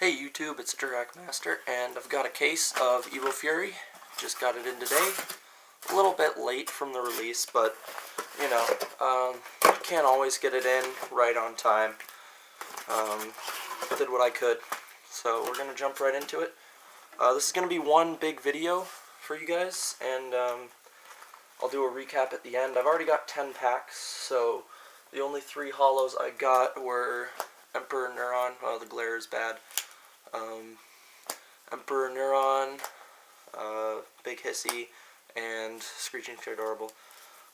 Hey YouTube, it's jurracmaster, and I've got a case of Evo Fury. Just got it in today. A little bit late from the release, but you know, can't always get it in right on time. Did what I could, so we're gonna jump right into it. This is gonna be one big video for you guys, and I'll do a recap at the end. I've already got 10 packs, so the only 3 holos I got were Emperor Neuron. Oh, the glare is bad. Emperor Neuron, Big Hissy, and Screeching Kaijudo.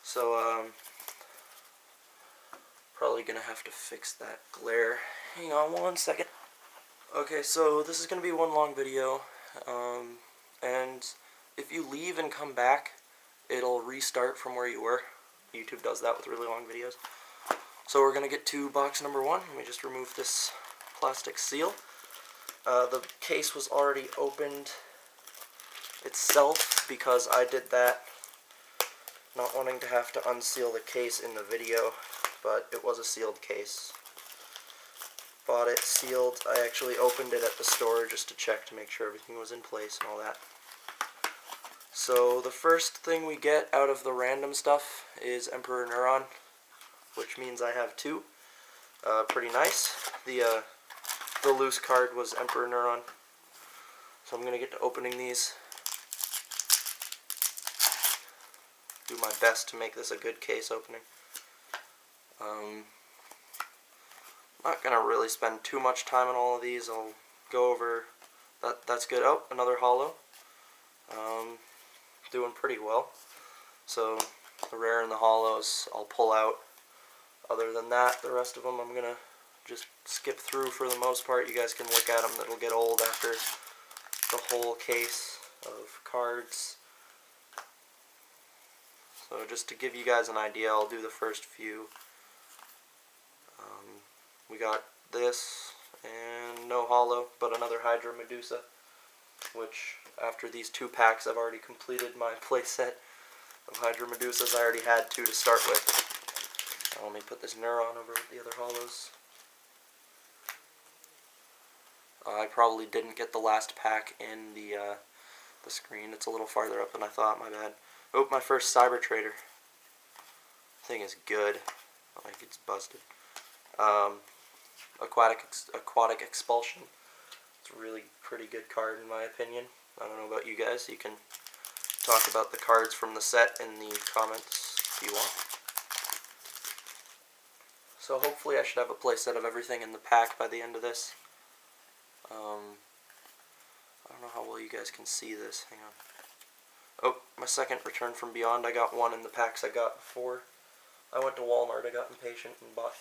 So, probably gonna have to fix that glare. Hang on one second. Okay, so this is gonna be one long video, and if you leave and come back, it'll restart from where you were. YouTube does that with really long videos. So we're gonna get to box number 1. Let me just remove this plastic seal. The case was already opened itself because I did that, not wanting to have to unseal the case in the video, but it was a sealed case. Bought it sealed. I actually opened it at the store just to check to make sure everything was in place and all that. So the first thing we get out of the random stuff is Emperor Neuron, which means I have 2. Pretty nice. The loose card was Emperor Neuron. So I'm going to get to opening these. Do my best to make this a good case opening. Not going to really spend too much time on all of these. I'll go over that's good. Oh, another holo. Doing pretty well. So the rare and the holos I'll pull out. Other than that, the rest of them I'm going to just skip through for the most part. You guys can look at them. That'll get old after the whole case of cards. So just to give you guys an idea, I'll do the first few. We got this, and no holo, but another Hydra Medusa, which after these 2 packs I've already completed my playset of Hydra Medusas. I already had 2 to start with. Let me put this Neuron over with the other holos. I probably didn't get the last pack in the screen. It's a little farther up than I thought, my bad. Oh, my first Cyber Trader. Thing is good. Like it's busted. Aquatic Expulsion. It's a really pretty good card in my opinion. I don't know about you guys. You can talk about the cards from the set in the comments if you want. So hopefully I should have a playset of everything in the pack by the end of this. I don't know how well you guys can see this. Hang on. Oh, my second Return from Beyond. I got 1 in the packs I got before. I went to Walmart. I got impatient and bought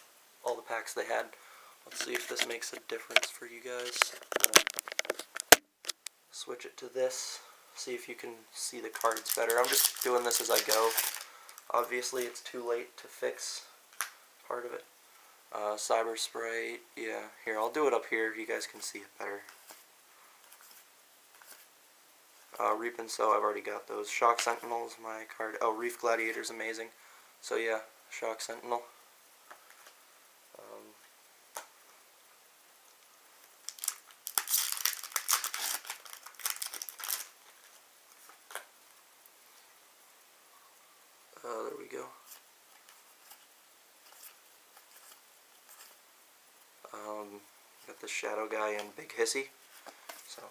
all the packs they had. Let's see if this makes a difference for you guys. Switch it to this. See if you can see the cards better. I'm just doing this as I go. Obviously, it's too late to fix part of it. Cyber Sprite. Yeah, here, I'll do it up here. You guys can see it better. Reap and Sow, I've already got those. Shock Sentinel is my card. Oh, Reef Gladiator's amazing. So yeah, Shock Sentinel. There we go. Got the Shadow Guy and Big Hissy. So.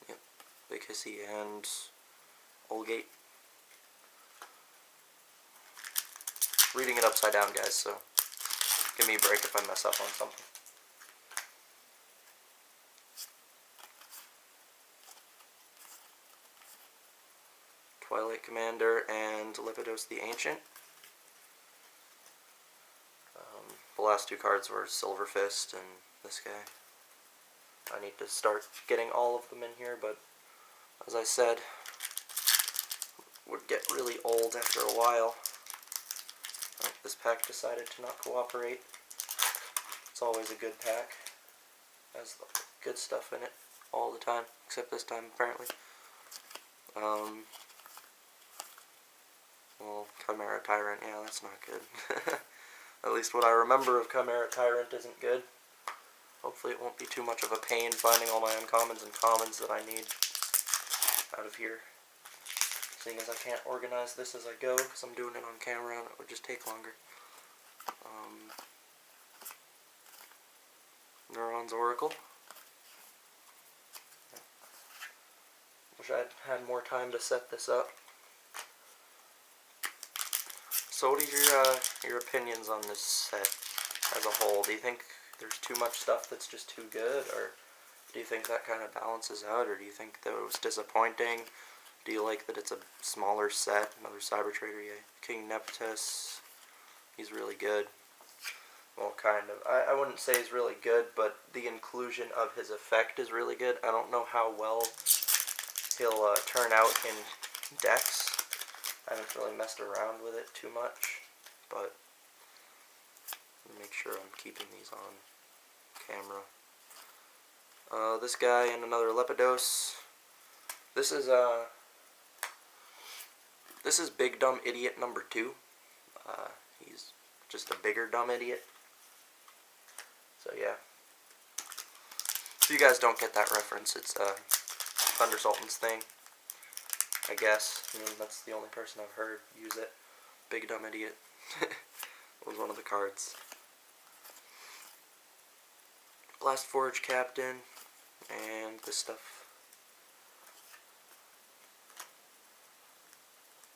Yep, Big Hissy and Olgate. Reading it upside down, guys, so give me a break if I mess up on something. Twilight Commander and Lepidus the Ancient. The last 2 cards were Silver Fist and this guy. I need to start getting all of them in here, but as I said, would get really old after a while. This pack decided to not cooperate. It's always a good pack. Has good stuff in it all the time, except this time apparently. Well, Chimera Tyrant, yeah, that's not good. At least what I remember of Chimera Tyrant isn't good. Hopefully it won't be too much of a pain finding all my uncommons and commons that I need out of here. Seeing as I can't organize this as I go, because I'm doing it on camera and it would just take longer. Neuron's Oracle. Wish I'd had more time to set this up. So what are your opinions on this set as a whole? Do you think there's too much stuff that's just too good, or do you think that kind of balances out, or do you think that it was disappointing? Do you like that it's a smaller set? Another Cyber Trader, yeah. King Neptus, he's really good. Well, kind of. I wouldn't say he's really good, but the inclusion of his effect is really good. I don't know how well he'll turn out in decks. I haven't really messed around with it too much, but let me make sure I'm keeping these on camera. This guy and another Lepidos. This is Big Dumb Idiot number 2. He's just a bigger dumb idiot. So yeah. If you guys don't get that reference, it's Thunder Sultan's thing, I guess. I mean, that's the only person I've heard use it. Big Dumb Idiot. Was one of the cards. Blast Forge Captain, and this stuff.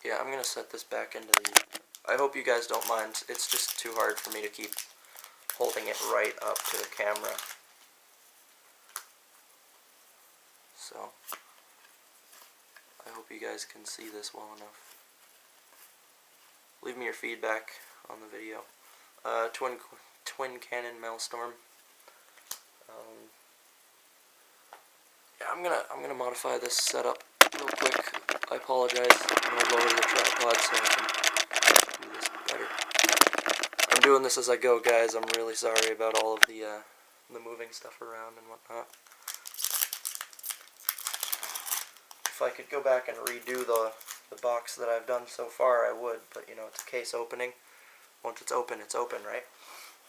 Yeah, I'm gonna set this back into the... I hope you guys don't mind. It's just too hard for me to keep holding it right up to the camera. So, I hope you guys can see this well enough. Leave me your feedback on the video. Twin Cannon Maelstrom. Yeah, I'm gonna modify this setup real quick. I apologize. I'm gonna lower the tripod so I can do this better. I'm doing this as I go, guys. I'm really sorry about all of the moving stuff around and whatnot. If I could go back and redo the box that I've done so far, I would, but you know, it's a case opening. Once it's open, right?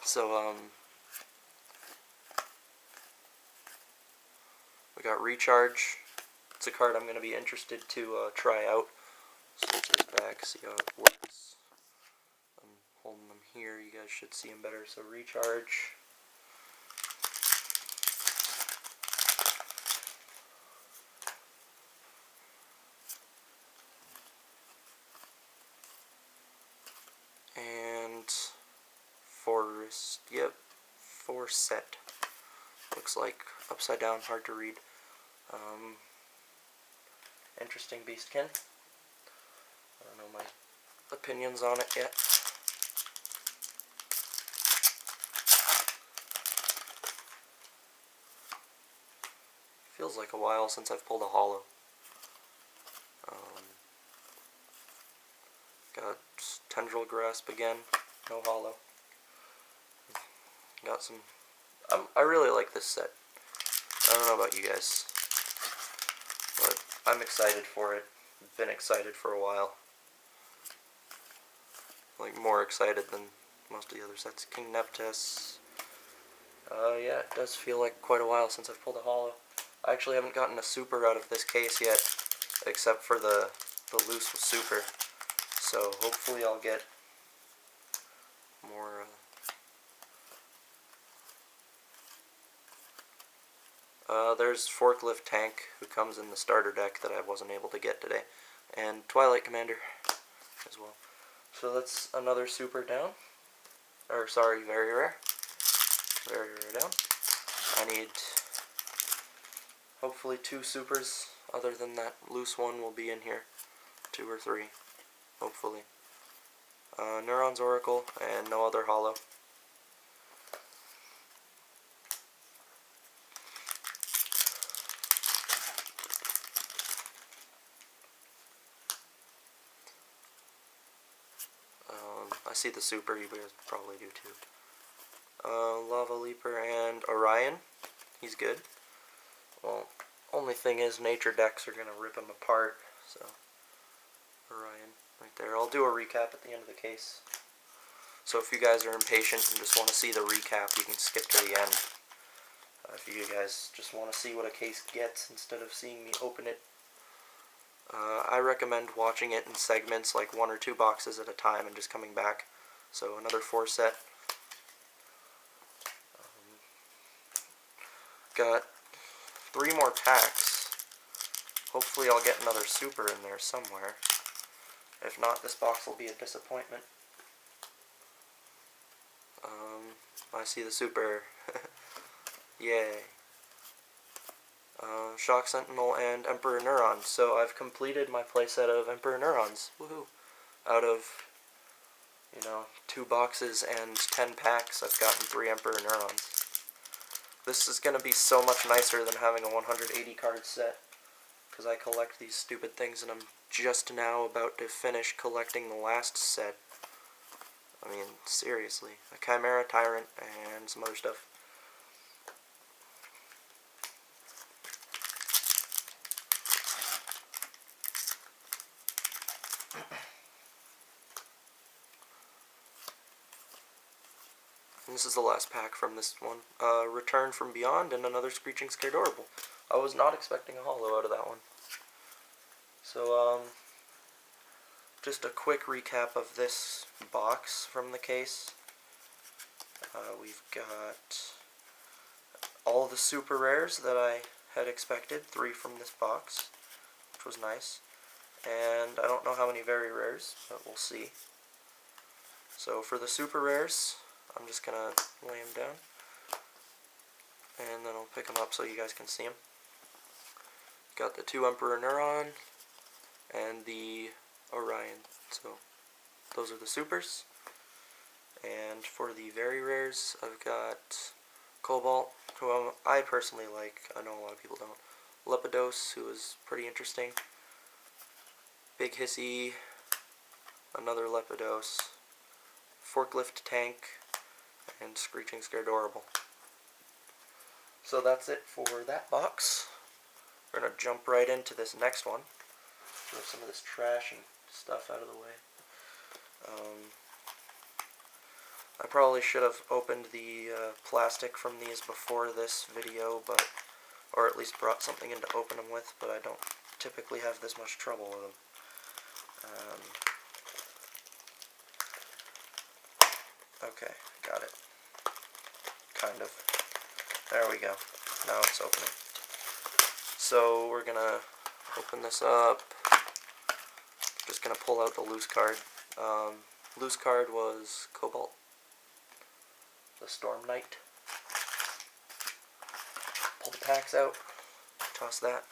So, we got Recharge. It's a card I'm going to be interested to try out. Switch this back, see how it works. I'm holding them here, you guys should see them better. So Recharge. And Forest, yep, Forset. Looks like upside down, hard to read. Interesting Beastkin. I don't know my opinions on it yet. Feels like a while since I've pulled a holo. Got Tendril Grasp again, no holo. Got some... I really like this set. I don't know about you guys, but I'm excited for it. I've been excited for a while. Like, more excited than most of the other sets. King Neptus. Yeah, it does feel like quite a while since I've pulled a holo. I actually haven't gotten a super out of this case yet, except for the loose super. So hopefully I'll get more... there's Forklift Tank, who comes in the starter deck that I wasn't able to get today, and Twilight Commander as well. So that's another super down, or sorry, very rare down. I need hopefully 2 supers, other than that loose one will be in here, 2 or 3, hopefully. Neuron's Oracle, and no other holo. I see the super, you guys probably do too. Lava Leaper and Orion, he's good. Well, only thing is nature decks are going to rip him apart, so Orion right there. I'll do a recap at the end of the case. So if you guys are impatient and just want to see the recap, you can skip to the end. If you guys just want to see what a case gets instead of seeing me open it, I recommend watching it in segments, like 1 or 2 boxes at a time and just coming back. So another 4 set. Got 3 more packs. Hopefully I'll get another super in there somewhere. If not, this box will be a disappointment. I see the super. Yay. Shock Sentinel and Emperor Neuron. So I've completed my playset of Emperor Neurons. Woohoo! Out of, 2 boxes and 10 packs, I've gotten 3 Emperor Neurons. This is going to be so much nicer than having a 180 card set, because I collect these stupid things, and I'm just now about to finish collecting the last set. I mean, seriously. A Chimera, Tyrant, and some other stuff. And this is the last pack from this one. Return from Beyond and another Screeching Scaredorable. I was not expecting a holo out of that one. So, just a quick recap of this box from the case. We've got all the super rares that I had expected, 3 from this box, which was nice. And I don't know how many very rares, but we'll see. So for the super rares, I'm just going to lay them down, and then I'll pick them up so you guys can see them. Got the 2 Emperor Neuron and the Orion, so those are the supers. And for the very rares, I've got Cobalt, who I personally like. I know a lot of people don't. Lepidose, who is pretty interesting. Big Hissy, another Lepidose, Forklift Tank, and Screeching Scaredorable. So that's it for that box. We're going to jump right into this next one. Get some of this trash and stuff out of the way. I probably should have opened the plastic from these before this video, or at least brought something in to open them with, but I don't typically have this much trouble with them. Okay, got it. Kind of. There we go. Now it's opening. So we're gonna open this up. Just gonna pull out the loose card. Loose card was Cobalt, the Storm Knight. Pull the packs out. Toss that.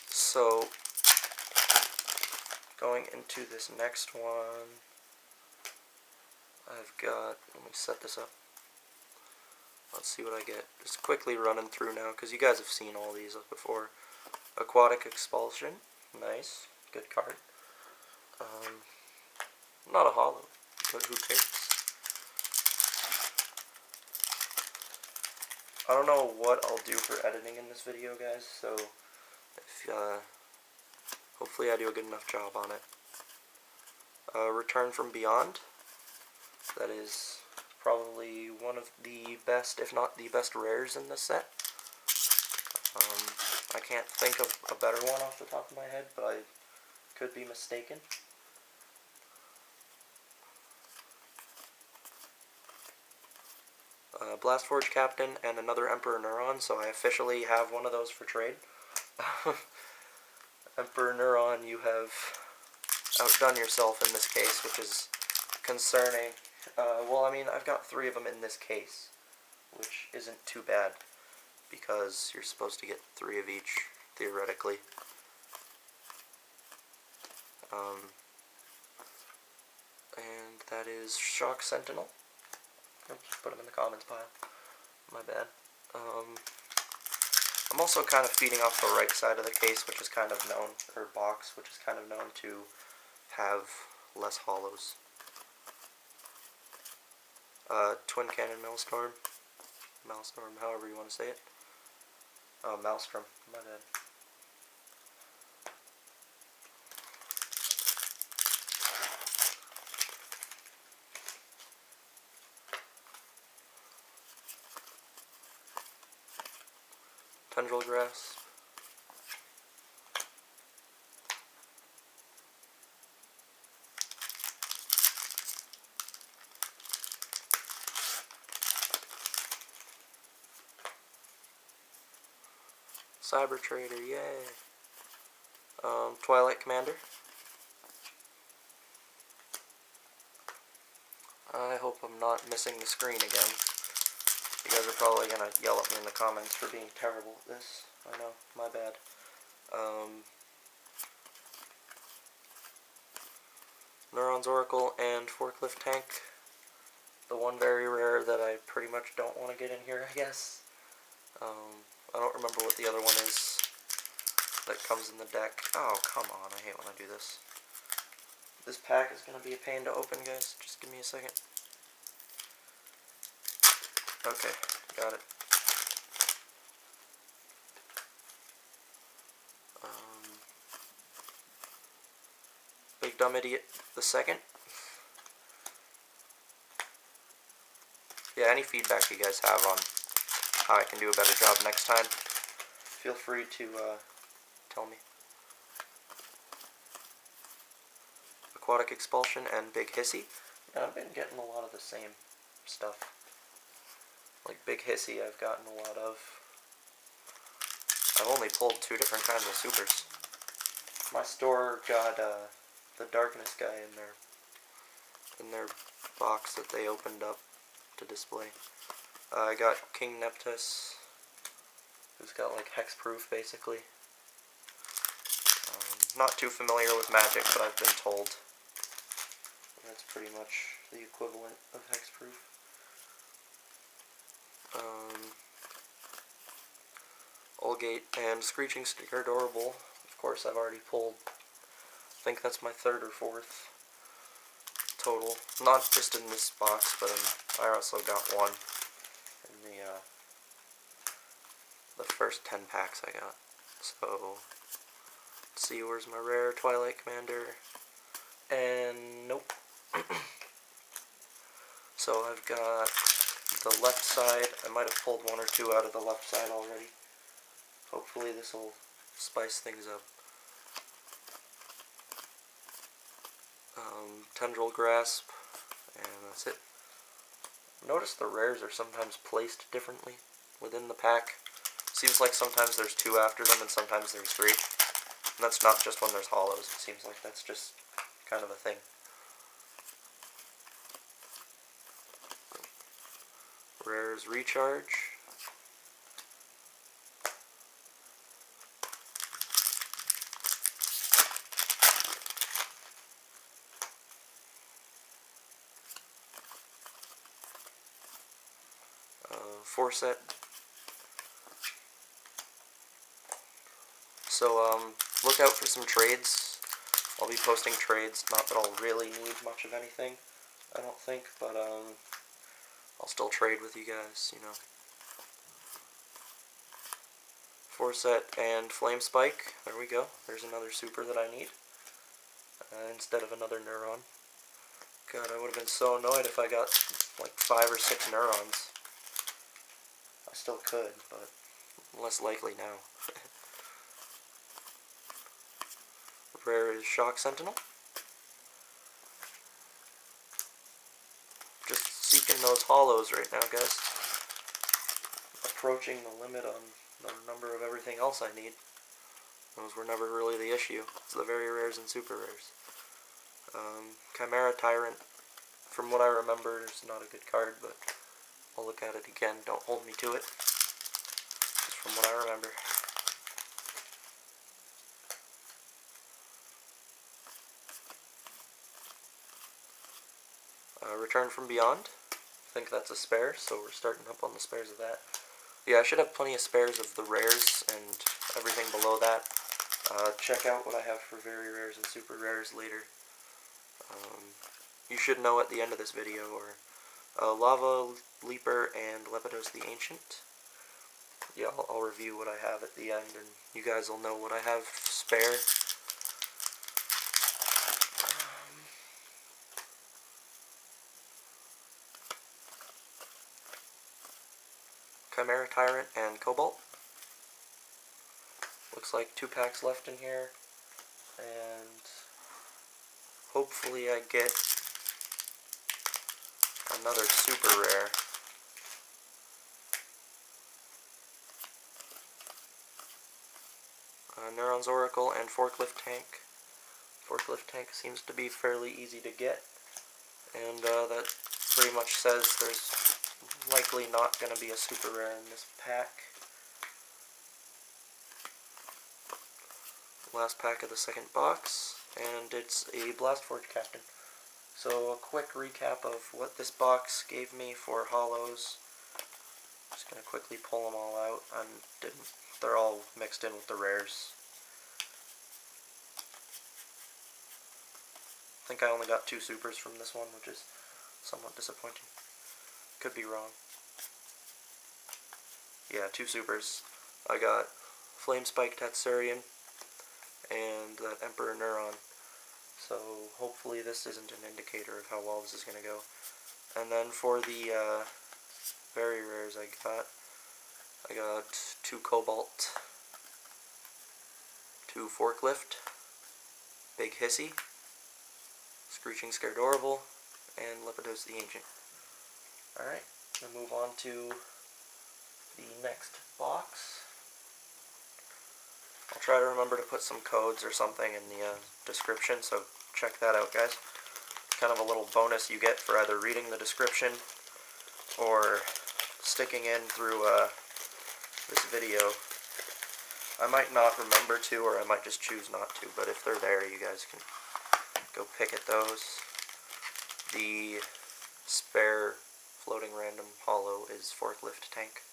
So, going into this next one, I've got, let me set this up. Let's see what I get. Just quickly running through now, because you guys have seen all these before. Aquatic Expulsion, nice, good card. Not a holo, but who cares? I don't know what I'll do for editing in this video, guys, so if, hopefully I do a good enough job on it. Return from Beyond. That is probably one of the best, if not the best, rares in this set. I can't think of a better one off the top of my head, but I could be mistaken. Blastforge Captain and another Emperor Neuron, so I officially have one of those for trade. Emperor Neuron, you have outdone yourself in this case, which is concerning. Well, I mean, I've got 3 of them in this case, which isn't too bad, because you're supposed to get 3 of each, theoretically. And that is Shock Sentinel. Oops, put them in the comments pile. My bad. I'm also kind of feeding off the right side of the case, which is kind of known, or box, which is kind of known to have less hollows. Twin Cannon Maelstrom, however you want to say it. Oh, Maelstrom, my bad. Tendril Grasp. Cyber Trader, yay. Twilight Commander. I hope I'm not missing the screen again. You guys are probably gonna yell at me in the comments for being terrible at this. I know, my bad. Neuron's Oracle and Forklift Tank. The one very rare that I pretty much don't want to get in here, I guess. I don't remember what the other one is that comes in the deck. Oh, come on, I hate when I do this. This pack is going to be a pain to open, guys. Just give me a second. Okay, got it. Big Dumb Idiot the second. Yeah, any feedback you guys have on how I can do a better job next time, feel free to tell me. Aquatic Expulsion and Big Hissy. Yeah, I've been getting a lot of the same stuff. Like Big Hissy I've gotten a lot of. I've only pulled 2 different kinds of supers. My store got the Darkness guy in their box that they opened up to display. I got King Neptus, who's got like hexproof basically. Not too familiar with Magic, but I've been told that's pretty much the equivalent of hexproof. Olgate and Screeching Sticker Adorable. Of course, I've already pulled. I think that's my 3rd or 4th total. Not just in this box, but I also got one in the first 10 packs I got. So, let's see, where's my rare? Twilight Commander. And nope. So I've got the left side. I might have pulled 1 or 2 out of the left side already. Hopefully this will spice things up. Tendril Grasp, and that's it. Notice the rares are sometimes placed differently within the pack. Seems like sometimes there's 2 after them and sometimes there's 3. And that's not just when there's hollows, it seems like that's just kind of a thing. Rares Recharge. Set. So, look out for some trades. I'll be posting trades. Not that I'll really need much of anything, I don't think, but, I'll still trade with you guys, you know. 4-set and Flame Spike. There we go. There's another super that I need. Instead of another Neuron. God, I would have been so annoyed if I got, like, 5 or 6 Neurons. I still could, but less likely now. Rare is Shock Sentinel. Just seeking those hollows right now, guys. Approaching the limit on the number of everything else I need. Those were never really the issue. It's the very rares and super rares. Chimera Tyrant, from what I remember, is not a good card, but I'll look at it again. Don't hold me to it. Just from what I remember. Return from Beyond. I think that's a spare, so we're starting up on the spares of that. Yeah, I should have plenty of spares of the rares and everything below that. Check out what I have for very rares and super rares later. You should know at the end of this video, or Lava Leaper and Lepidus the Ancient. Yeah, I'll review what I have at the end, and you guys will know what I have spare. Chimera Tyrant and Cobalt. looks like 2 packs left in here, and hopefully I get another super rare. Neuron's Oracle and Forklift Tank. Forklift Tank seems to be fairly easy to get, and that pretty much says there's likely not going to be a super rare in this pack. Last pack of the second box, and it's a Blastforge Captain. So a quick recap of what this box gave me for holos. Just going to quickly pull them all out, and they're all mixed in with the rares. I think I only got 2 supers from this one, which is somewhat disappointing. Could be wrong. Yeah, 2 supers. I got Flame Spike Tatsurian and that Emperor Neuron. So hopefully this isn't an indicator of how well this is going to go. And then for the very rares I got 2 Cobalt, 2 Forklift, Big Hissy, Screeching Scaredorable, and Lepidus the Ancient. Alright, we'll move on to the next box. I'll try to remember to put some codes or something in the description, so check that out, guys. Kind of a little bonus you get for either reading the description or sticking in through this video. I might not remember to, or I might just choose not to, but if they're there, you guys can go pick at those. The spare floating random holo is Forklift Tank.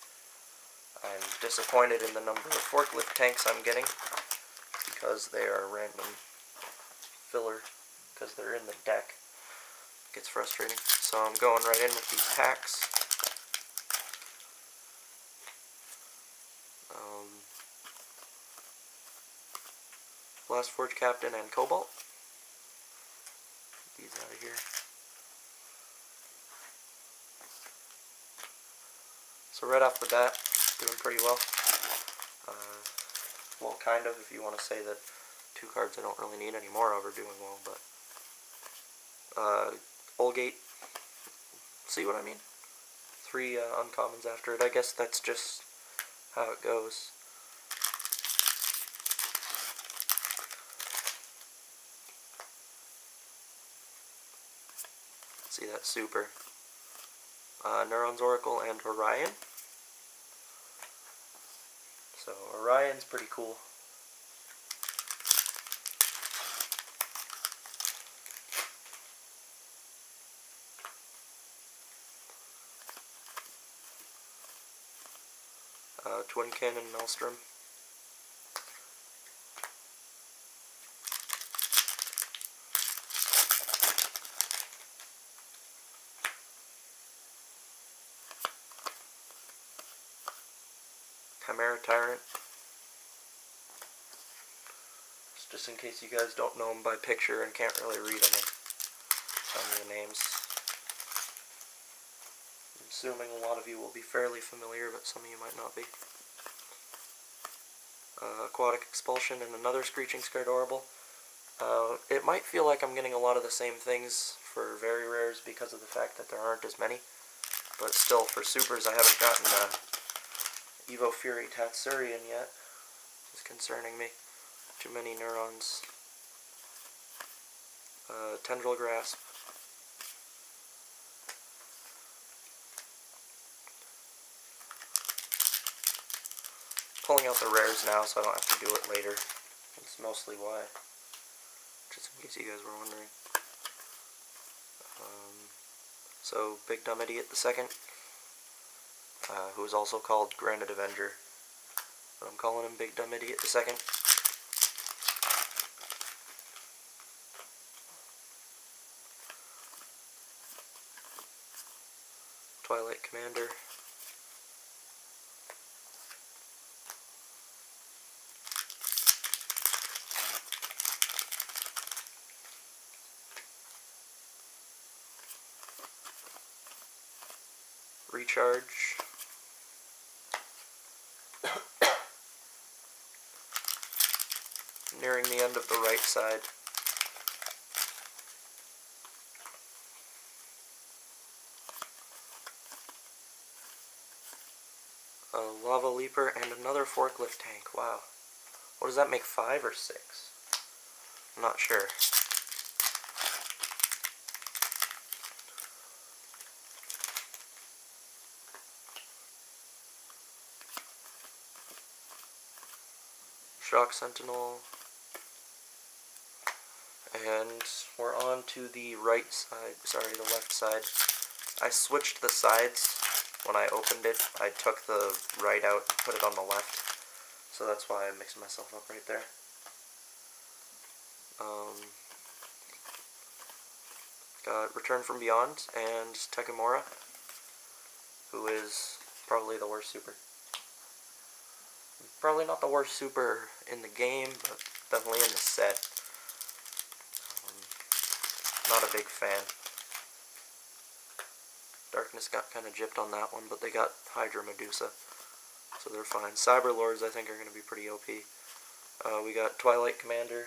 I'm disappointed in the number of Forklift Tanks I'm getting because they are random filler because they're in the deck. It gets frustrating. So I'm going right in with these packs. Blastforge Captain and Cobalt. Get these out of here. So right off the bat, doing pretty well. Well, kind of, if you want to say that 2 cards I don't really need anymore of are doing well, but Olgate, see what I mean? 3 uncommons after it. I guess that's just how it goes. See that super. Neuron's Oracle and Orion. So Orion's pretty cool. Twin Cannon Maelstrom. Chimera Tyrant. Just in case you guys don't know them by picture and can't really read them and tell me the names. I'm assuming a lot of you will be fairly familiar, but some of you might not be. Aquatic Expulsion and another Screeching Scaredorable. It might feel like I'm getting a lot of the same things for very rares because of the fact that there aren't as many, but still, for supers I haven't gotten Evo Fury Tatsurian yet. It's concerning me. Too many neurons. Tendril Grasp. Pulling out the rares now so I don't have to do it later. That's mostly why. Just in case you guys were wondering. So, Big Dumb Idiot the second, who is also called Granite Avenger. But I'm calling him Big Dumb Idiot the second. Twilight Commander. Recharge. nearing the end of the right side. A lava leaper and another forklift tank. Wow. What does that make, 5 or 6? I'm not sure. Shock Sentinel. And we're on to the right side, sorry, the left side. I switched the sides when I opened it. I took the right out and put it on the left. So that's why I mixed myself up right there. Got Return from Beyond and Tekimura, who is probably the worst super. Probably not the worst super in the game, but definitely in the set. Not a big fan. Darkness got kind of gypped on that one, but they got Hydra Medusa, so they're fine. Cyber Lords I think are going to be pretty OP. We got Twilight Commander.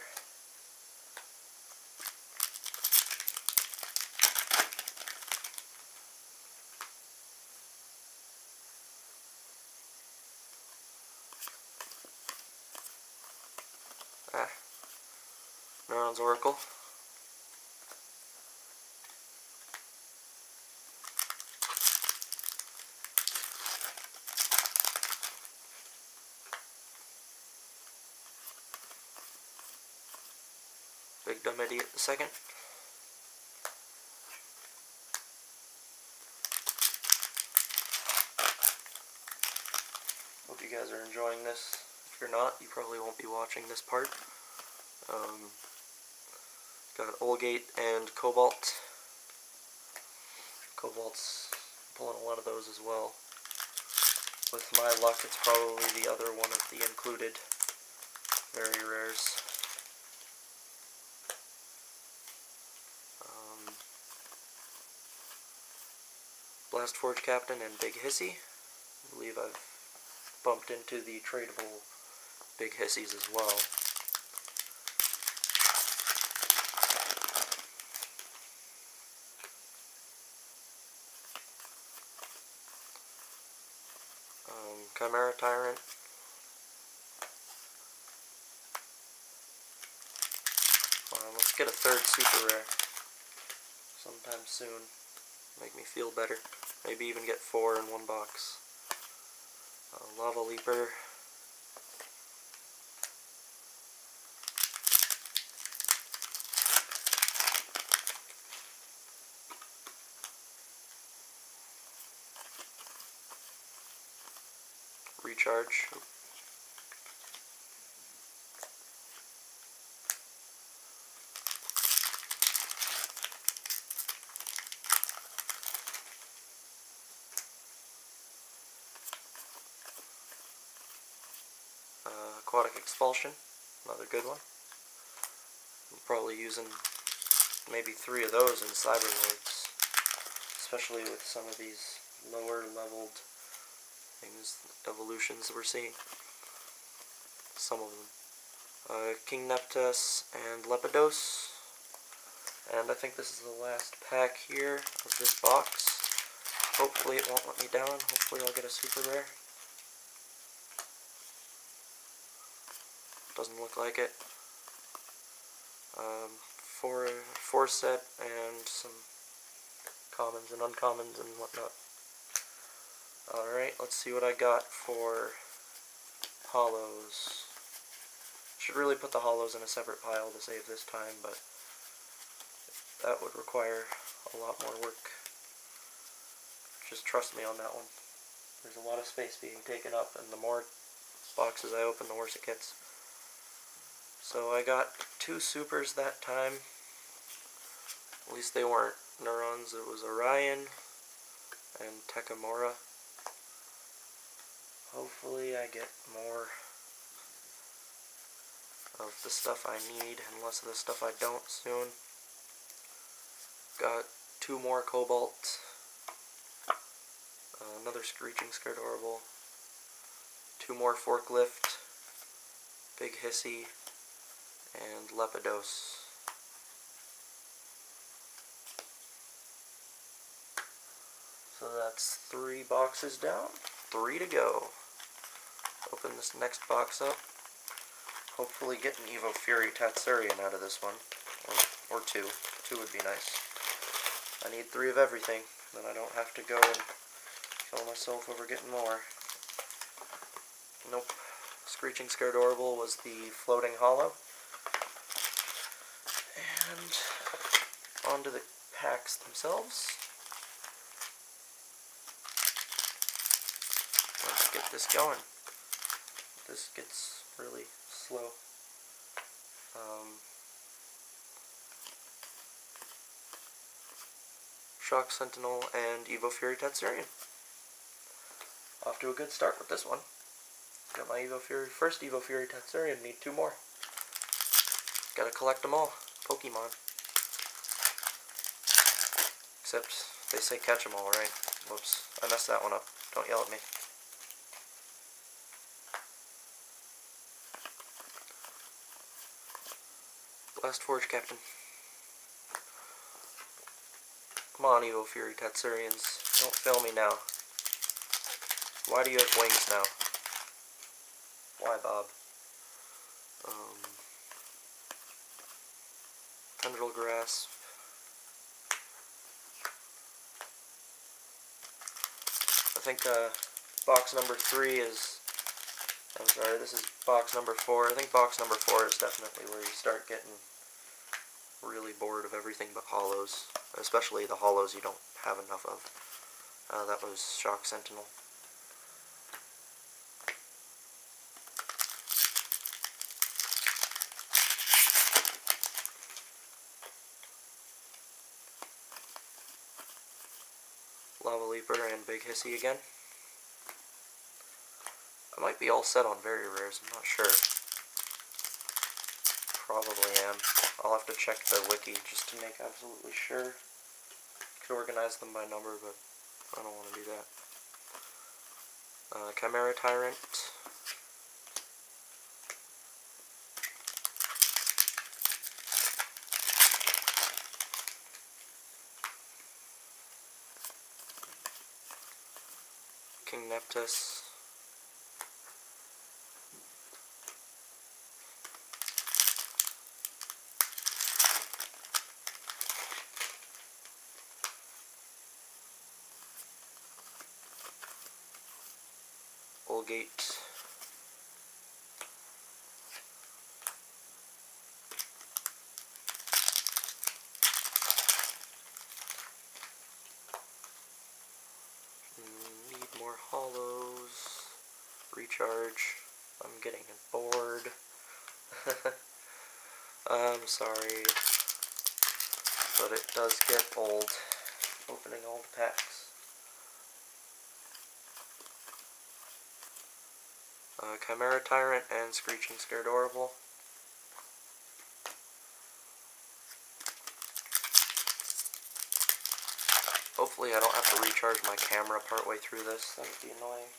Neuron's Oracle. Big Dumb Idiot the second. Hope you guys are enjoying this. If you're not, you probably won't be watching this part. Got Olgate and Cobalt. Cobalt's pulling a lot of those as well. With my luck, it's probably the other one of the included very rares. Blast Forge Captain and Big Hissy. I believe I've bumped into the tradable Big Hissies as well. Chimera Tyrant. Let's get a third super rare sometime soon. Make me feel better. Maybe even get 4 in one box. Lava Leaper. Recharge. Aquatic Expulsion, another good one. I'm probably using maybe 3 of those in Cyber Lords, especially with some of these lower leveled things, evolutions we're seeing. Some of them. King Neptus and Lepidose. And I think this is the last pack here of this box. Hopefully it won't let me down. Hopefully I'll get a super rare. Doesn't look like it. 4 set and some commons and uncommons and whatnot. Alright, let's see what I got for holos. Should really put the holos in a separate pile to save this time, but that would require a lot more work. Just trust me on that one. There's a lot of space being taken up, and the more boxes I open, the worse it gets. So I got 2 supers that time. At least they weren't Neurons. It was Orion and Tekimura. Hopefully I get more of the stuff I need and less of the stuff I don't soon. Got 2 more Cobalt. Another Screeching Skirtorble. 2 more Forklift. Big Hissy. and Lepidose. So that's 3 boxes down, 3 to go. Open this next box up. Hopefully get an Evo Fury Tatsurian out of this one. Or 2. 2 would be nice. I need 3 of everything, then I don't have to go and kill myself over getting more. Nope. Screeching Scaredorable was the floating hollow. And onto the packs themselves. Let's get this going. This gets really slow. Shock Sentinel and Evo Fury Tatsurian. Off to a good start with this one. Got my first Evo Fury Tatsurian, need 2 more. Gotta collect them all. Pokemon. Except they say catch them all, right? Whoops, I messed that one up. Don't yell at me. Blast Forge Captain. Come on, Evo Fury Tatsurians. Don't fail me now. Why do you have wings now? Why, Bob? Tendril Grasp. I think box number 3 is... I'm sorry, this is box number 4. I think box number 4 is definitely where you start getting really bored of everything but hollows. Especially the hollows you don't have enough of. That was Shock Sentinel. Lava Leaper and Big Hissy again. I might be all set on very rares, I'm not sure. Probably am. I'll have to check the wiki just to make absolutely sure. Could organize them by number, but I don't want to do that. Chimera Tyrant. King Neptus. Gate. Need more hollows. Recharge. I'm getting bored. I'm sorry, but it does get old opening all the packs. Chimera Tyrant and Screeching Scaredorable. Hopefully I don't have to recharge my camera partway through this. That would be annoying.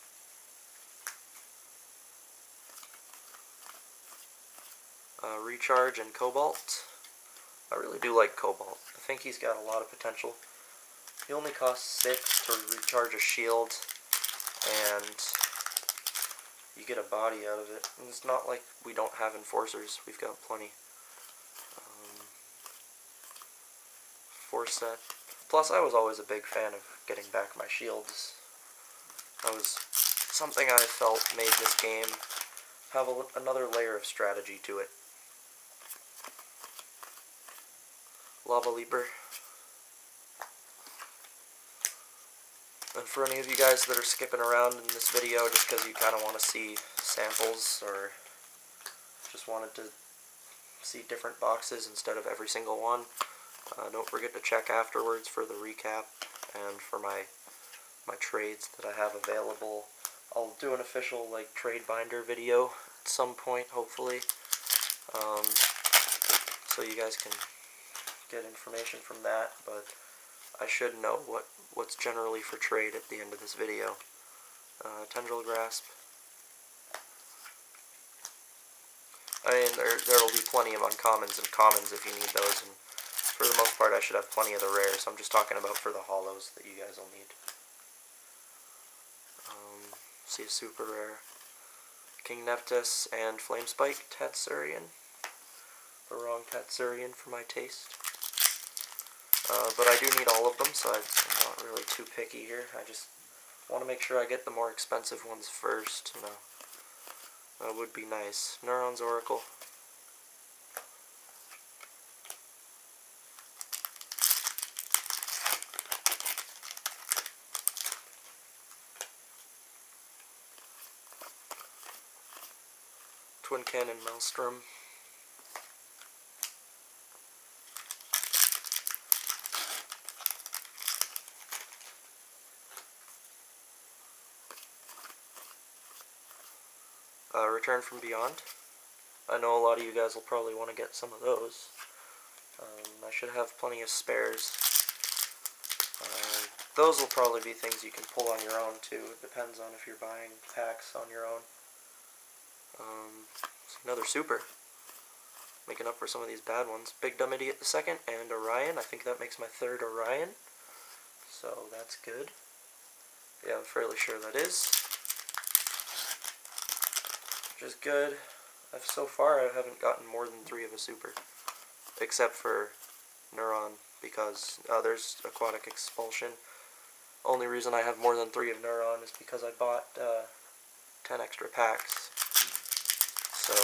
Recharge and Cobalt. I really do like Cobalt. I think he's got a lot of potential. He only costs 6 to recharge a shield, and you get a body out of it. And it's not like we don't have enforcers. We've got plenty. Force set. Plus, I was always a big fan of getting back my shields. That was something I felt made this game have another layer of strategy to it. Lava Leaper. And for any of you guys that are skipping around in this video just because you kind of want to see samples or just wanted to see different boxes instead of every single one, don't forget to check afterwards for the recap and for my trades that I have available. I'll do an official trade binder video at some point, hopefully, so you guys can get information from that, but I should know what's generally for trade at the end of this video. Tendril Grasp. I mean, there'll be plenty of uncommons and commons if you need those, and for the most part I should have plenty of the rares. I'm just talking about for the holos that you guys will need. See a super rare. King Neptus and Flamespike Tatsurian. The wrong Tatsurian for my taste. But I do need all of them, so I'm not really too picky here. I just want to make sure I get the more expensive ones first. You know, that would be nice. Neuron's Oracle. Twin Cannon Maelstrom. Return from Beyond. I know a lot of you guys will probably want to get some of those. I should have plenty of spares. Those will probably be things you can pull on your own too. It depends on if you're buying packs on your own. Another super. Making up for some of these bad ones. Big Dumb Idiot the second and Orion. I think that makes my third Orion. So that's good. Yeah, I'm fairly sure that is. Which is good. So far I haven't gotten more than 3 of a super. Except for Neuron, because there's Aquatic Expulsion. Only reason I have more than 3 of Neuron is because I bought 10 extra packs. So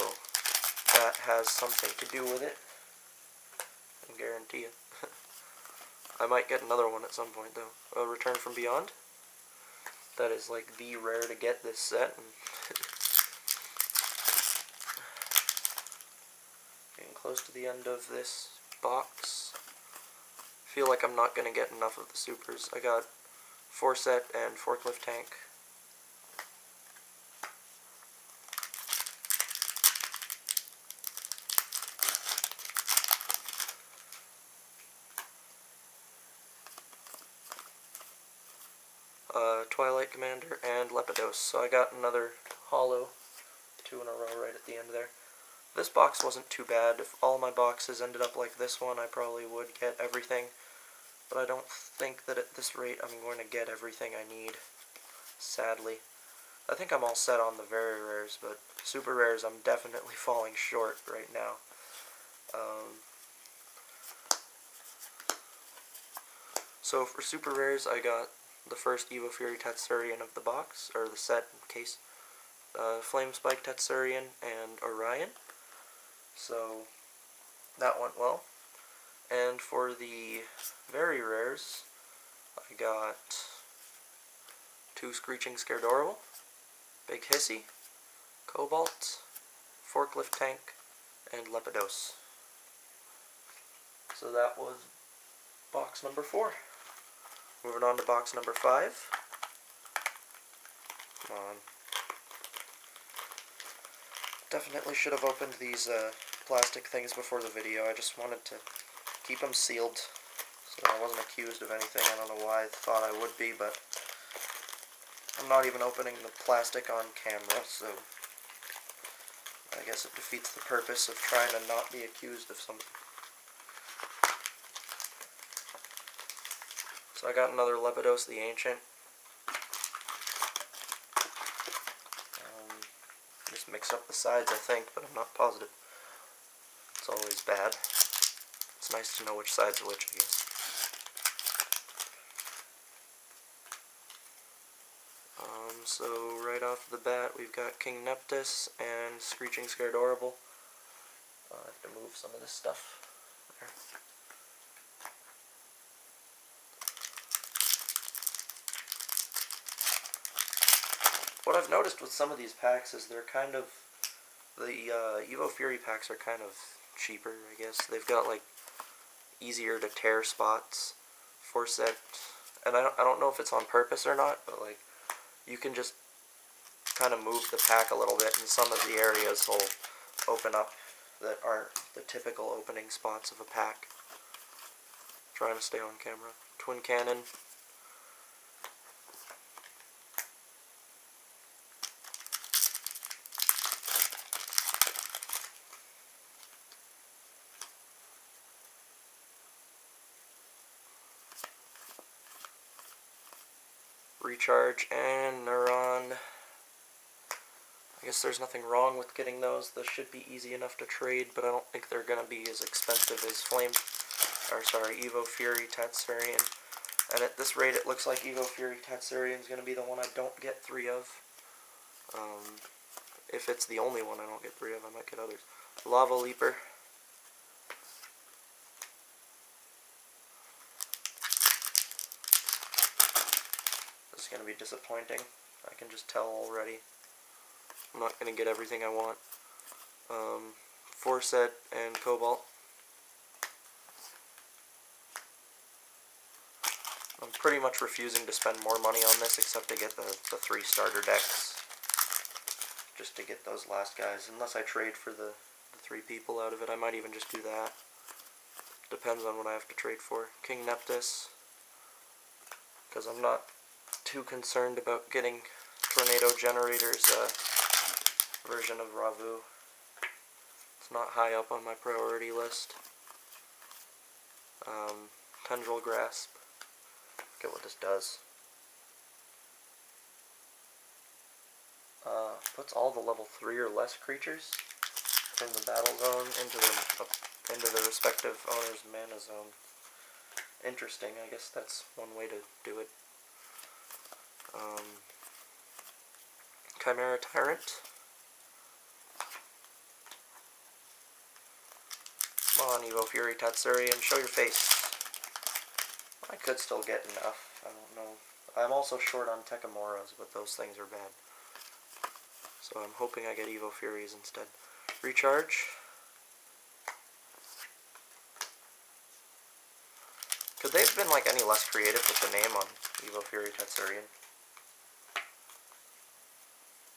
that has something to do with it. I can guarantee it. I might get another one at some point though. Return from Beyond. That is like the rare to get this set. Getting close to the end of this box. Feel like I'm not going to get enough of the supers. I got Forset and Forklift Tank. Twilight Commander and Lepidose. So I got another holo, 2 in a row right at the end there. This box wasn't too bad. If all my boxes ended up like this one, I probably would get everything. But I don't think that at this rate I'm going to get everything I need, sadly. I think I'm all set on the very rares, but super rares I'm definitely falling short right now. So for super rares, I got the first Evo Fury Tatsurian of the box, or the set case. Flamespike Tatsurian and Orion. So that went well. And for the very rares, I got 2 Screeching Scaredorable, Big Hissy, Cobalt, Forklift Tank, and Lepidose. So that was box number 4. Moving on to box number 5. Come on. Definitely should have opened these plastic things before the video. I just wanted to keep them sealed so I wasn't accused of anything. I don't know why I thought I would be, but I'm not even opening the plastic on camera, so I guess it defeats the purpose of trying to not be accused of something. So I got another Lepidose the Ancient. Just mix up the sides, I think, but I'm not positive. It's always bad. It's nice to know which side's which, I guess. So right off the bat, we've got King Neptus and Screeching Scaredorable. I have to move some of this stuff. There. What I've noticed with some of these packs is they're kind of, the Evo Fury packs are kind of cheaper, I guess. They've got like easier to tear spots, Forset, and I don't know if it's on purpose or not, but like you can just kind of move the pack a little bit and some of the areas will open up that aren't the typical opening spots of a pack. Trying to stay on camera. Twin Cannon. Recharge, and Neuron. I guess there's nothing wrong with getting those. Those should be easy enough to trade, but I don't think they're going to be as expensive as Evo Fury Tatsurian. And at this rate, it looks like Evo Fury Tatsurian is going to be the one I don't get 3 of. If it's the only one I don't get 3 of, I might get others. Lava Leaper. This is going to be disappointing. I can just tell already. I'm not going to get everything I want. Forset and Cobalt. I'm pretty much refusing to spend more money on this except to get the 3 starter decks. Just to get those last guys. Unless I trade for the 3 people out of it, I might even just do that. Depends on what I have to trade for. King Neptus. Because I'm not too concerned about getting Tornado Generator's version of Ravu. It's not high up on my priority list. Tendril Grasp. Get what this does. Puts all the level 3 or less creatures from the battle zone into the respective owner's mana zone. Interesting, I guess that's one way to do it. Chimera Tyrant. Come on, Evo Fury Tatsurian, show your face. I could still get enough, I don't know. I'm also short on Tekamoras, but those things are bad. So I'm hoping I get Evo Furies instead. Recharge. Could they have been like any less creative with the name on Evo Fury Tatsurian?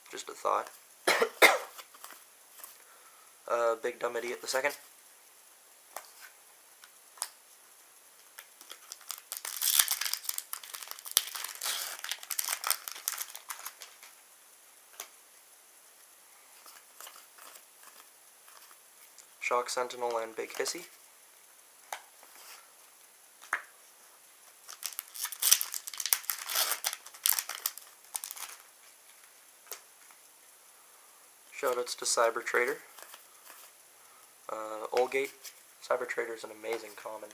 Just a thought. Big Dumb Idiot the second. Shock Sentinel and Big Hissy. Shoutouts to Cyber Trader. Olgate. Cyber Trader is an amazing common.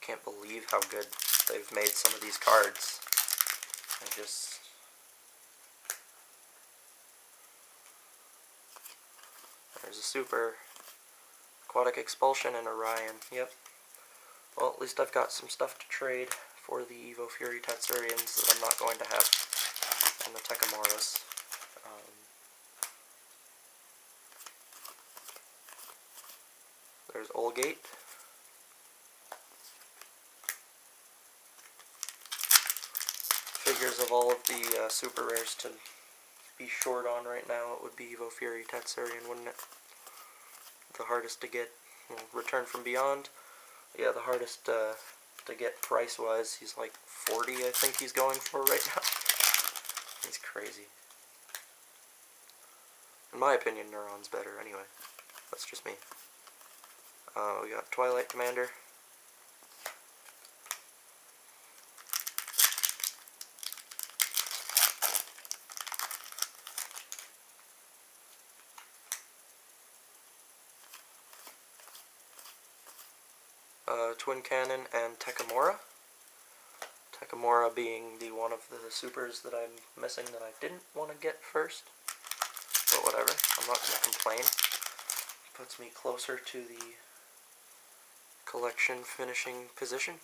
Can't believe how good they've made some of these cards. There's a super. Aquatic Expulsion and Orion. Yep. Well, at least I've got some stuff to trade for the Evo Fury Tatsurians that I'm not going to have and the Tekamoras. There's Olgate. Figures of all of the super rares to be short on right now, it would be Evo Fury Tatsurian, wouldn't it? The hardest to get. Well, Return from Beyond. Yeah, the hardest to get price-wise. He's like 40, I think he's going for right now. He's crazy. In my opinion, Neuron's better anyway. That's just me. We got Twilight Commander. Twin Cannon and Tekamora. Tekamora being the one of the supers that I'm missing that I didn't want to get first. But whatever, I'm not going to complain. Puts me closer to the collection finishing position.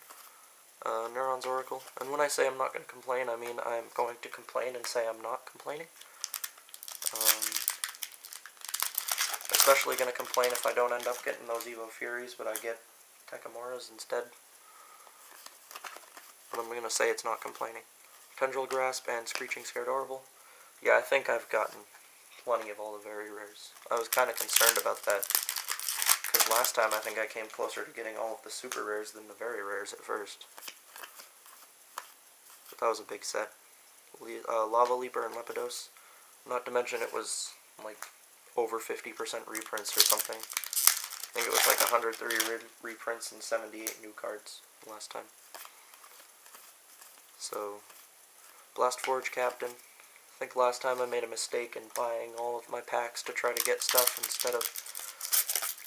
Neuron's Oracle. And when I say I'm not going to complain, I mean I'm going to complain and say I'm not complaining. Especially going to complain if I don't end up getting those Evo Furies, but I get Tekamoras instead. But I'm going to say it's not complaining. Tendril Grasp and Screeching Scared Orbital. Yeah, I think I've gotten plenty of all the very rares. I was kind of concerned about that, because last time I think I came closer to getting all of the super rares than the very rares at first. But that was a big set. Lava Leaper and Lepidose. Not to mention it was like over 50% reprints or something. I think it was like 103 reprints and 78 new cards last time. So, Blast Forge Captain. I think last time I made a mistake in buying all of my packs to try to get stuff instead of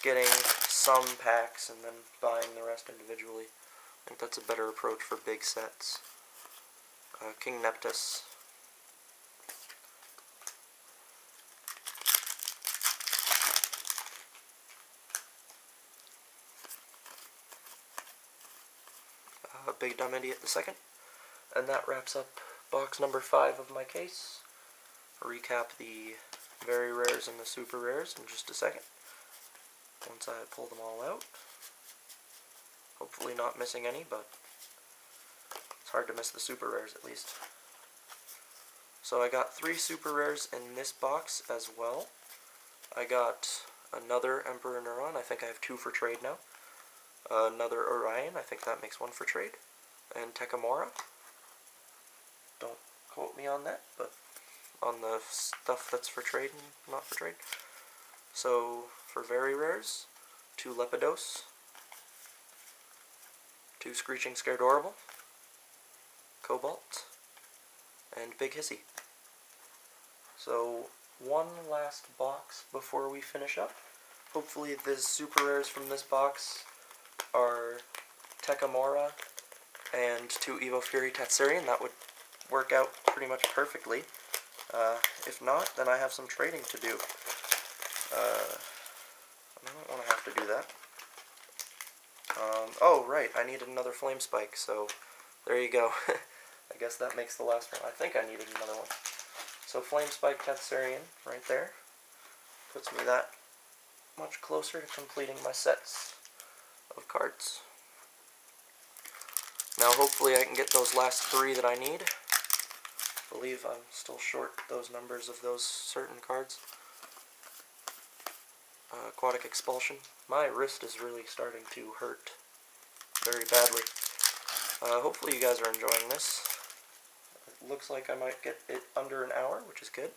getting some packs and then buying the rest individually. I think that's a better approach for big sets. King Neptus. Big Dumb Idiot the second. And that wraps up box number 5 of my case. I'll recap the very rares and the super rares in just a second, once I pull them all out. Hopefully not missing any, but it's hard to miss the super rares at least. So I got 3 super rares in this box as well. I got another Emperor Neuron, I think I have 2 for trade now. Another Orion, I think that makes 1 for trade. And Tekimora. Don't quote me on that, but on the stuff that's for trade and not for trade. So, for very rares, 2 Lepidos, 2 Screeching Scaredorable, Cobalt, and Big Hissy. So, one last box before we finish up. Hopefully the super rares from this box are Tekimora and 2 Evo Fury Tatsurian. That would work out pretty much perfectly. If not, then I have some trading to do. I don't want to have to do that. Oh, right, I needed another Flame Spike, so there you go. I guess that makes the last one. I think I needed another one. So Flame Spike Tatsurian, right there, puts me that much closer to completing my sets of cards. Now hopefully I can get those last 3 that I need. I believe I'm still short those numbers of those certain cards. Aquatic Expulsion. My wrist is really starting to hurt very badly. Hopefully you guys are enjoying this. It looks like I might get it under an hour, which is good.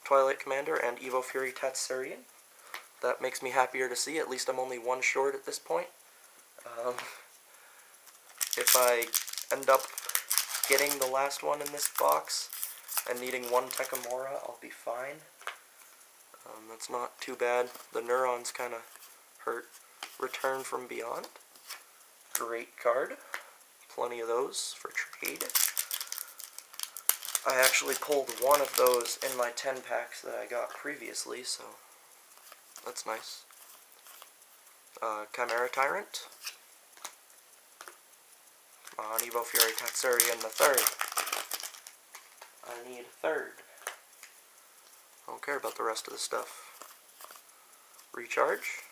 Twilight Commander and Evo Fury Tatsurian. That makes me happier to see. At least I'm only 1 short at this point. If I end up getting the last one in this box and needing 1 Tekimora, I'll be fine. That's not too bad. The Neurons kind of hurt. Return from Beyond. Great card. Plenty of those for trade. I actually pulled 1 of those in my 10 packs that I got previously, so that's nice. Chimera Tyrant. Come on, Evo Fury Tatsurian the 3rd. I need a 3rd. I don't care about the rest of the stuff. Recharge.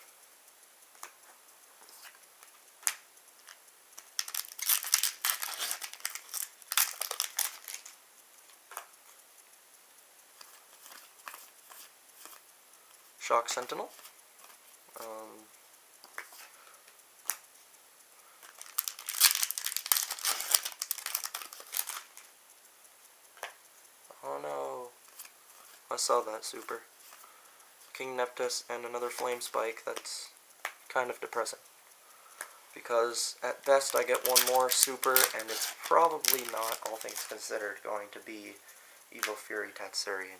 Shock Sentinel. Oh no. I saw that super. King Neptus and another Flame Spike. That's kind of depressing. Because at best I get 1 more super, and it's probably not, all things considered, going to be Evo Fury Tatsurian.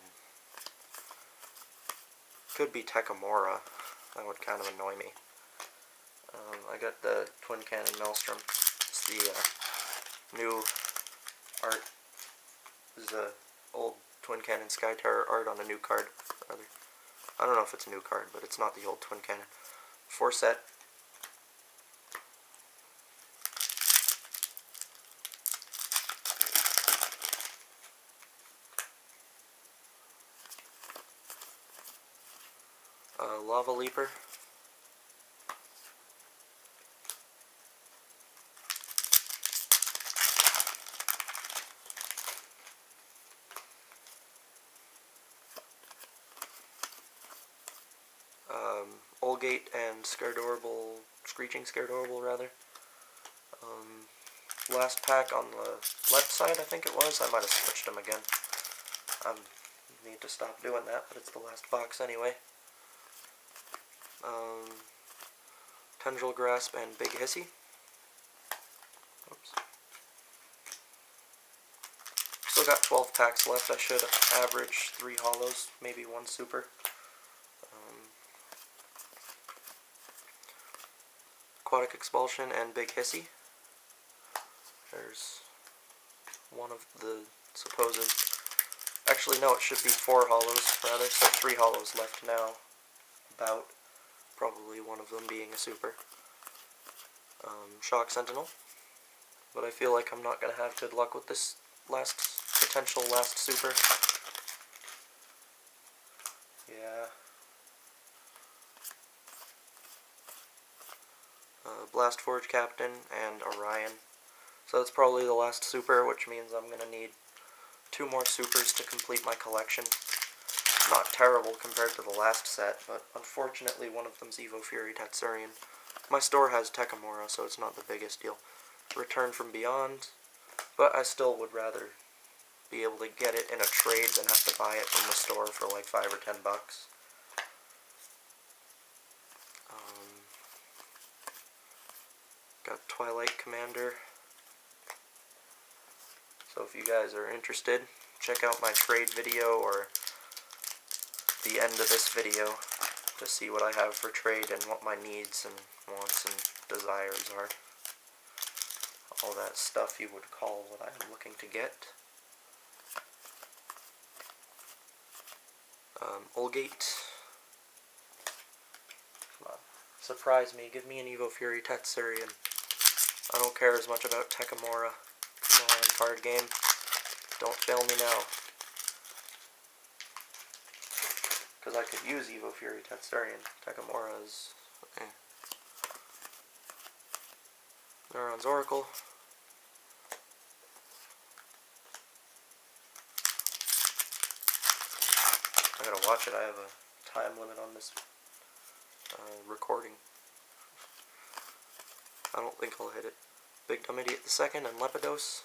Could be Tekimora. That would kind of annoy me. I got the Twin Cannon Maelstrom. It's the new art. This is a old Twin Cannon Sky Terror art on a new card, rather. I don't know if it's a new card, but it's not the old Twin Cannon. 4 set. Lava Leaper. Olgate and Scaredorable, Screeching Scaredorable rather. Last pack on the left side, I think it was. I might have switched them again. I need to stop doing that, but it's the last box anyway. Tendril Grasp and Big Hissy. Oops. got 12 packs left. I should average 3 holos, maybe 1 super. Aquatic Expulsion and Big Hissy. There's one of the supposed... Actually, no, it should be 4 holos, rather, so 3 holos left now. About. Probably one of them being a super. Shock Sentinel. But I feel like I'm not going to have good luck with this potential last super. Yeah. Blast Forge Captain and Orion. So it's probably the last super, which means I'm going to need 2 more supers to complete my collection. Not terrible compared to the last set, but unfortunately one of them's Evo Fury Tatsurian. My store has Takamura, so it's not the biggest deal. Return from Beyond, but I still would rather be able to get it in a trade than have to buy it from the store for like 5 or 10 bucks. Got Twilight Commander. So if you guys are interested, check out my trade video or the end of this video to see what I have for trade and what my needs and wants and desires are. All that stuff you would call what I'm looking to get. Olgate. Come on. Surprise me. Give me an Evo Fury Tatsurian. I don't care as much about Takamura. Come on, card game. Don't fail me now. Because I could use Evo Fury Tatsurian. Takamura is... Neuron's Oracle. I gotta watch it. I have a time limit on this recording. I don't think I'll hit it. Big Dumb Idiot the Second and Lepidos.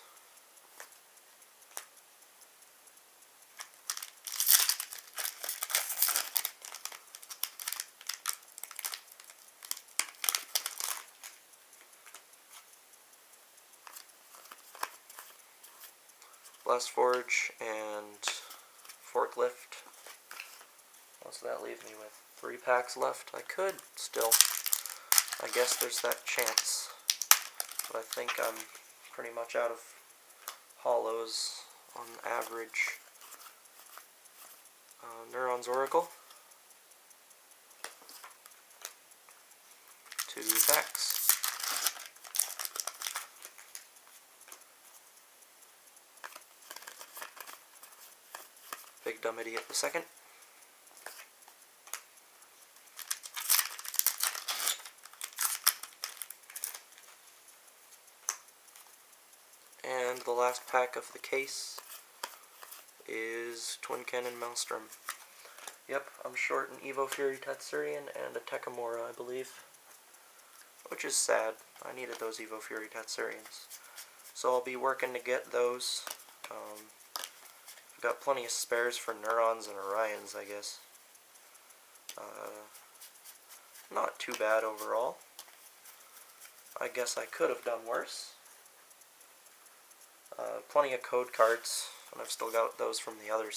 Blast Forge and Forklift. What's that leave me with? 3 packs left. I could still. I guess there's that chance. But I think I'm pretty much out of holos on average. Neuron's Oracle. 2 packs. Big Dumb Idiot the Second. And the last pack of the case is Twin Cannon Maelstrom. Yep, I'm short an Evo Fury Tatsurian and a Takamura, I believe. Which is sad. I needed those Evo Fury Tatsurians. So I'll be working to get those. I've got plenty of spares for Neurons and Orions, I guess. Not too bad overall. I guess I could have done worse. Plenty of code cards, and I've still got those from the other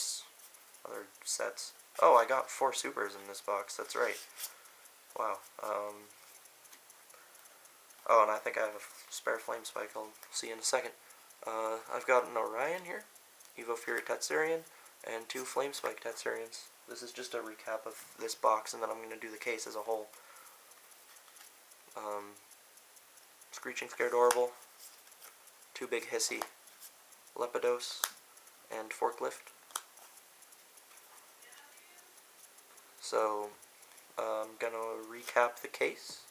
sets. Oh, I got 4 supers in this box, that's right. Wow. Oh, and I think I have a spare Flame Spike, I'll see in a second. I've got an Orion here, Evo Fury Tatsurian, and 2 Flame Spike Tatsurians. This is just a recap of this box, and then I'm going to do the case as a whole. Screeching Scaredorable, 2 Big Hissy, Lepidos, and Forklift. So, I'm gonna recap the case.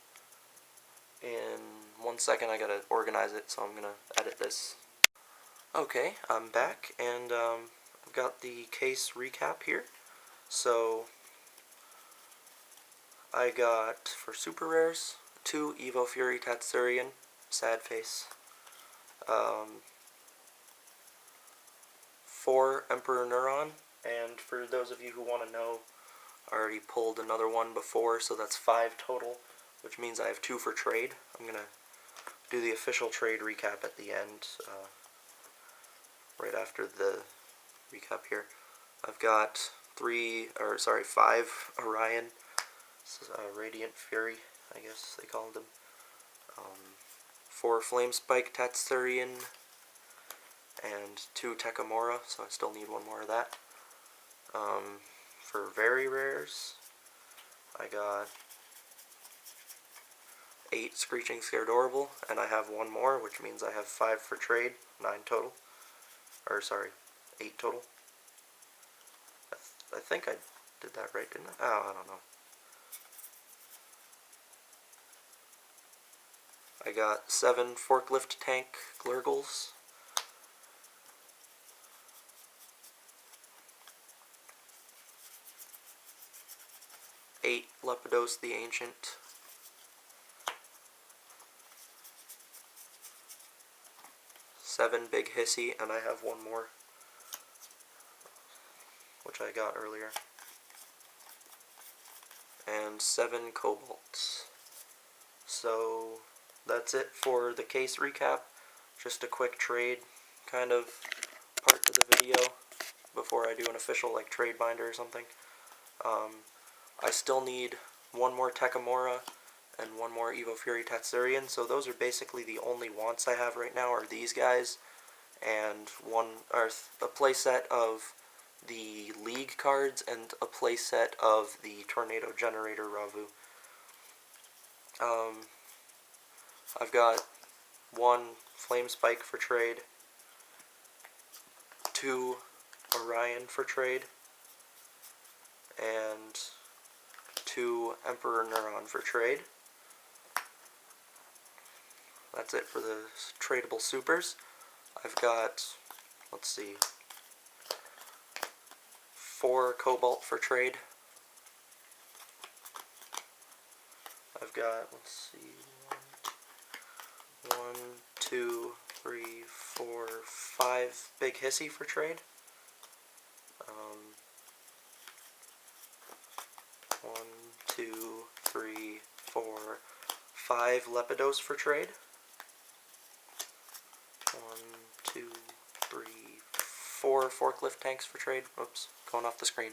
In 1 second I gotta organize it, so I'm gonna edit this. Okay, I'm back, and I've got the case recap here. So, I got, for super rares, 2 Evo Fury Tatsurian, sad face. 4 Emperor Neuron, and for those of you who want to know, I already pulled another one before, so that's 5 total, which means I have 2 for trade. I'm going to do the official trade recap at the end. right after the recap here. I've got 5 Orion, Radiant Fury, I guess they called them. 4 Flame Spike Tatsurian, and 2 Tekamora, so I still need one more of that. For very rares, I got 8 Screeching Scaredorable, and I have one more, which means I have 5 for trade, 9 total. Or, sorry, 8 total. I think I did that right, didn't I? Oh, I don't know. I got 7 Forklift Tank glu-urrgles. 8 Lepidose the Ancient. 7 Big Hissy, and I have one more, which I got earlier. And 7 Cobalts. So that's it for the case recap. Just a quick trade kind of part of the video before I do an official like trade binder or something. I still need one more Tekamora and one more Evo Fury Tatsurian, so those are basically the only wants I have right now are these guys, and a playset of the League cards and a playset of the Tornado Generator Ravu. I've got 1 Flame Spike for trade, 2 Orion for trade, and 2 Emperor Neuron for trade. That's it for the tradable supers. I've got, let's see, 4 Cobalt for trade. I've got, let's see, 1, 2, 3, 4, 5 Big Hissy for trade. 1, 2, 3, 4, 5 Lepidose for trade. 1, 2, 3, 4 Forklift Tanks for trade. Oops, going off the screen.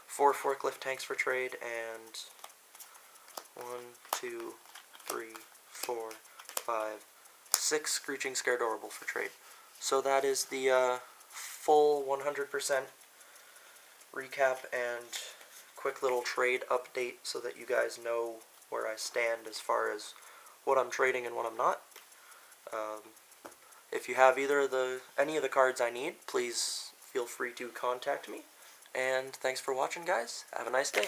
4 Forklift Tanks for trade, and 1, 2, 3, 4, 5, 6 Screeching Scaredorable for trade. So that is the full 100% recap and quick little trade update so that you guys know where I stand as far as what I'm trading and what I'm not. If you have any of the cards I need, please feel free to contact me. And thanks for watching, guys. Have a nice day.